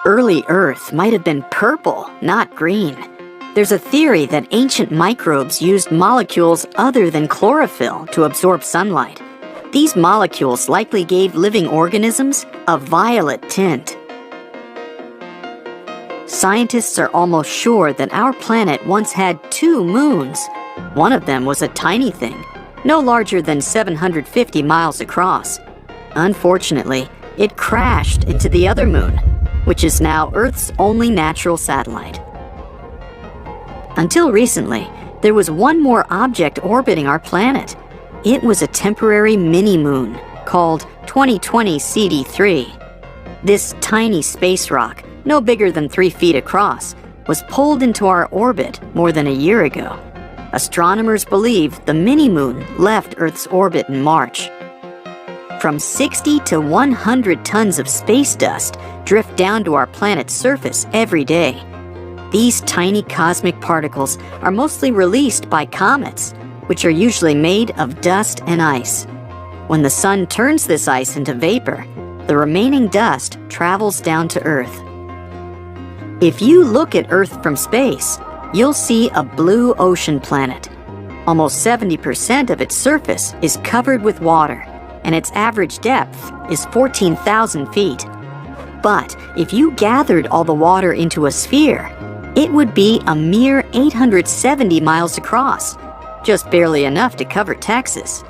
Early Earth might have been purple, not green. There's a theory that ancient microbes used molecules other than chlorophyll to absorb sunlight. These molecules likely gave living organisms a violet tint. Scientists are almost sure that our planet once had 2 moons. One of them was a tiny thing, no larger than 750 miles across. Unfortunately, it crashed into the other moon, which is now Earth's only natural satellite. Until recently, there was one more object orbiting our planet. It was a temporary mini-moon called 2020 CD3. This tiny space rock, no bigger than 3 feet across, was pulled into our orbit more than a year ago. Astronomers believe the mini-moon left Earth's orbit in March. From 60 to 100 tons of space dust drift down to our planet's surface every day. These tiny cosmic particles are mostly released by comets, which are usually made of dust and ice. When the sun turns this ice into vapor, the remaining dust travels down to Earth. If you look at Earth from space, you'll see a blue ocean planet. Almost 70% of its surface is covered with water, and its average depth is 14,000 feet. But if you gathered all the water into a sphere, it would be a mere 870 miles across, just barely enough to cover Texas.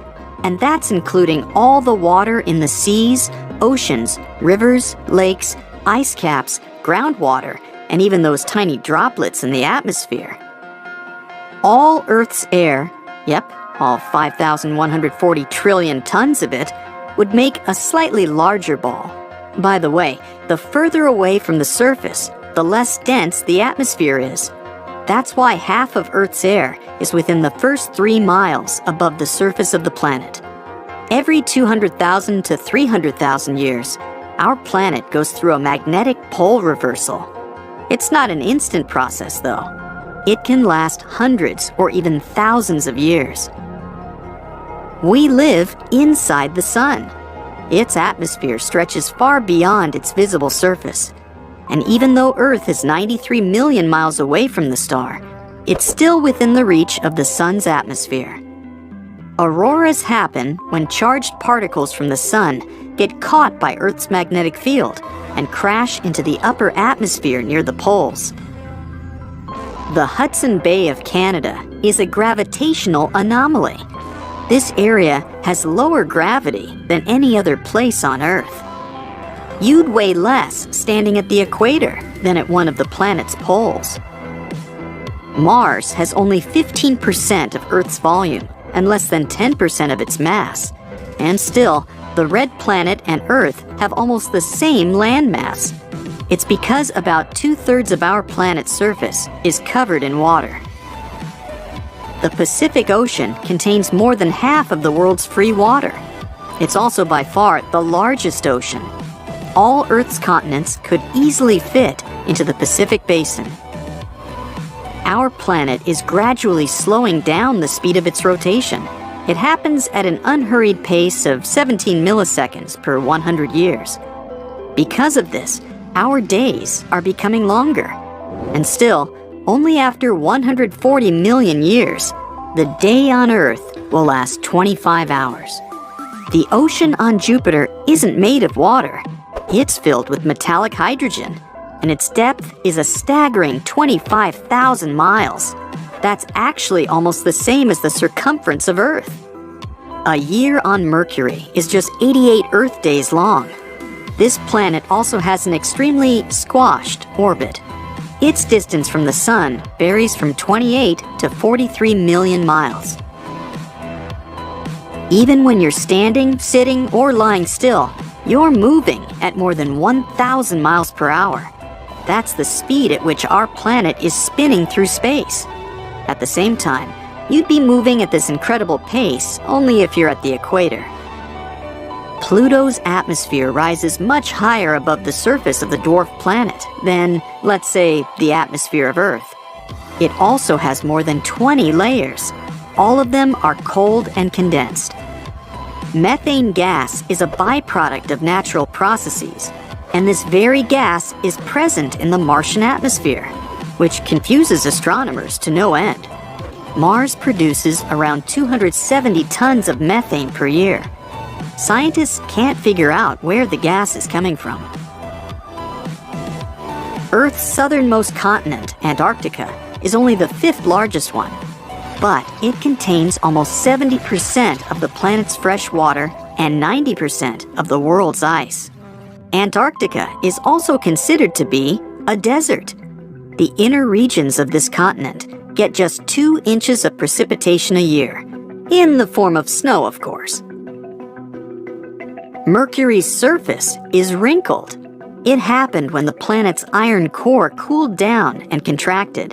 And that's including all the water in the seas, oceans, rivers, lakes, ice caps, groundwater, and even those tiny droplets in the atmosphere. All Earth's air, yep, all 5,140 trillion tons of it, would make a slightly larger ball. By the way, the further away from the surface, the less dense the atmosphere is. That's why half of Earth's air is within the first 3 miles above the surface of the planet. Every 200,000 to 300,000 years, our planet goes through a magnetic pole reversal. It's not an instant process, though. It can last hundreds or even thousands of years. We live inside the sun. Its atmosphere stretches far beyond its visible surface. And even though Earth is 93 million miles away from the star, it's still within the reach of the sun's atmosphere. Auroras happen when charged particles from the sun get caught by Earth's magnetic field and crash into the upper atmosphere near the poles. The Hudson Bay of Canada is a gravitational anomaly. This area has lower gravity than any other place on Earth. You'd weigh less standing at the equator than at one of the planet's poles. Mars has only 15% of Earth's volume and less than 10% of its mass. And still, the red planet and Earth have almost the same landmass. It's because about 2/3 of our planet's surface is covered in water. The Pacific Ocean contains more than half of the world's free water. It's also by far the largest ocean. All Earth's continents could easily fit into the Pacific Basin. Our planet is gradually slowing down the speed of its rotation. It happens at an unhurried pace of 17 milliseconds per 100 years. Because of this, our days are becoming longer. And still, only after 140 million years, the day on Earth will last 25 hours. The ocean on Jupiter isn't made of water. It's filled with metallic hydrogen, and its depth is a staggering 25,000 miles. That's actually almost the same as the circumference of Earth. A year on Mercury is just 88 Earth days long. This planet also has an extremely squashed orbit. Its distance from the Sun varies from 28 to 43 million miles. Even when you're standing, sitting, or lying still, you're moving at more than 1,000 miles per hour. That's the speed at which our planet is spinning through space. At the same time, you'd be moving at this incredible pace only if you're at the equator. Pluto's atmosphere rises much higher above the surface of the dwarf planet than, let's say, the atmosphere of Earth. It also has more than 20 layers. All of them are cold and condensed. Methane gas is a byproduct of natural processes. And this very gas is present in the Martian atmosphere, which confuses astronomers to no end. Mars produces around 270 tons of methane per year. Scientists can't figure out where the gas is coming from. Earth's southernmost continent, Antarctica, is only the 5th largest one, but it contains almost 70% of the planet's fresh water and 90% of the world's ice. Antarctica is also considered to be a desert. The inner regions of this continent get just 2 inches of precipitation a year, in the form of snow, of course. Mercury's surface is wrinkled. It happened when the planet's iron core cooled down and contracted.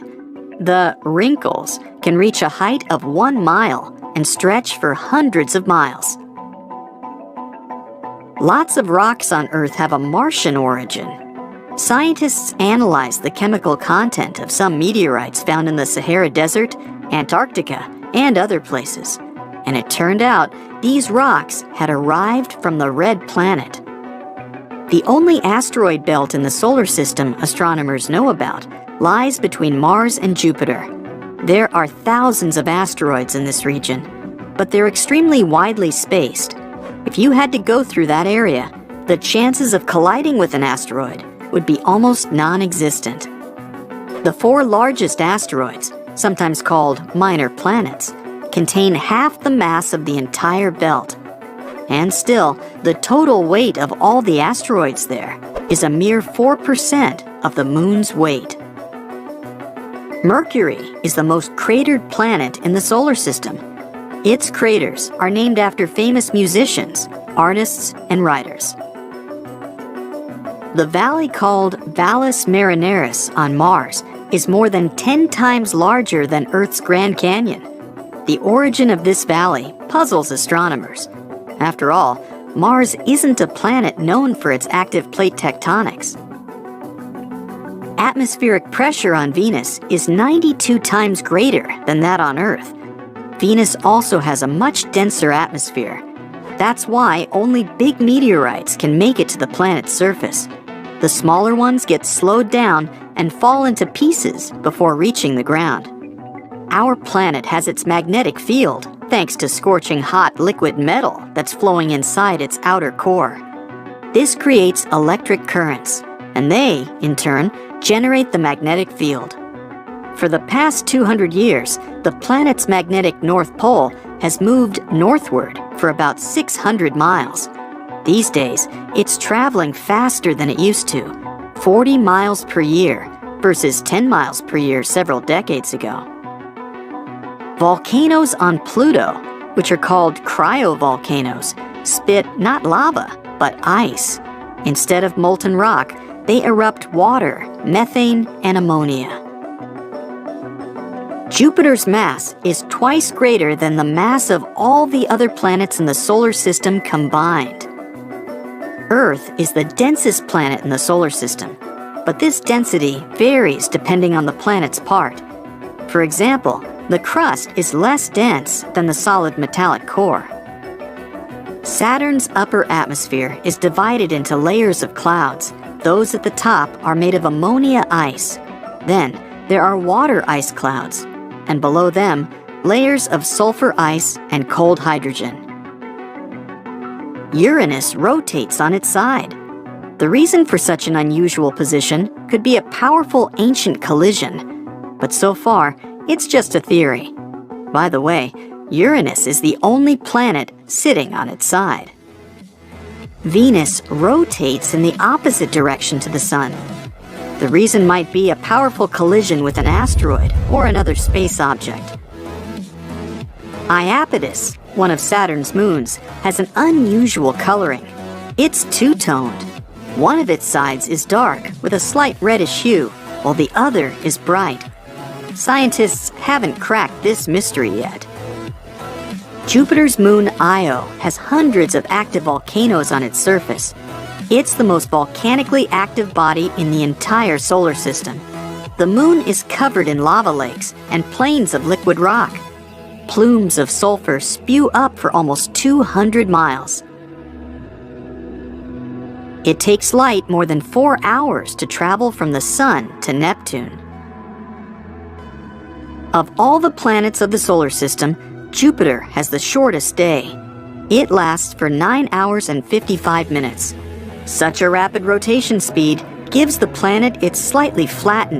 The wrinkles can reach a height of 1 mile and stretch for hundreds of miles. Lots of rocks on Earth have a Martian origin. Scientists analyzed the chemical content of some meteorites found in the Sahara Desert, Antarctica, and other places, and it turned out these rocks had arrived from the red planet. The only asteroid belt in the solar system astronomers know about lies between Mars and Jupiter. There are thousands of asteroids in this region, but they're extremely widely spaced. If you had to go through that area, the chances of colliding with an asteroid would be almost non-existent. The 4 largest asteroids, sometimes called minor planets, contain half the mass of the entire belt. And still, the total weight of all the asteroids there is a mere 4% of the Moon's weight. Mercury is the most cratered planet in the solar system. Its craters are named after famous musicians, artists, and writers. The valley called Valles Marineris on Mars is more than 10 times larger than Earth's Grand Canyon. The origin of this valley puzzles astronomers. After all, Mars isn't a planet known for its active plate tectonics. Atmospheric pressure on Venus is 92 times greater than that on Earth. Venus also has a much denser atmosphere. That's why only big meteorites can make it to the planet's surface. The smaller ones get slowed down and fall into pieces before reaching the ground. Our planet has its magnetic field thanks to scorching hot liquid metal that's flowing inside its outer core. This creates electric currents, and they, in turn, generate the magnetic field. For the past 200 years, the planet's magnetic North Pole has moved northward for about 600 miles. These days, it's traveling faster than it used to, 40 miles per year versus 10 miles per year several decades ago. Volcanoes on Pluto, which are called cryovolcanoes, spit not lava, but ice. Instead of molten rock, they erupt water, methane, and ammonia. Jupiter's mass is twice greater than the mass of all the other planets in the solar system combined. Earth is the densest planet in the solar system, but this density varies depending on the planet's part. For example, the crust is less dense than the solid metallic core. Saturn's upper atmosphere is divided into layers of clouds. Those at the top are made of ammonia ice. Then, there are water ice clouds, and below them, layers of sulfur ice and cold hydrogen. Uranus rotates on its side. The reason for such an unusual position could be a powerful ancient collision, but so far, it's just a theory. By the way, Uranus is the only planet sitting on its side. Venus rotates in the opposite direction to the Sun. The reason might be a powerful collision with an asteroid or another space object. Iapetus, one of Saturn's moons, has an unusual coloring. It's two-toned. One of its sides is dark with a slight reddish hue, while the other is bright. Scientists haven't cracked this mystery yet. Jupiter's moon Io has hundreds of active volcanoes on its surface. It's the most volcanically active body in the entire solar system. The moon is covered in lava lakes and plains of liquid rock. Plumes of sulfur spew up for almost 200 miles. It takes light more than 4 hours to travel from the Sun to Neptune. Of all the planets of the solar system, Jupiter has the shortest day. It lasts for 9 hours and 55 minutes. Such a rapid rotation speed gives the planet its slightly flattened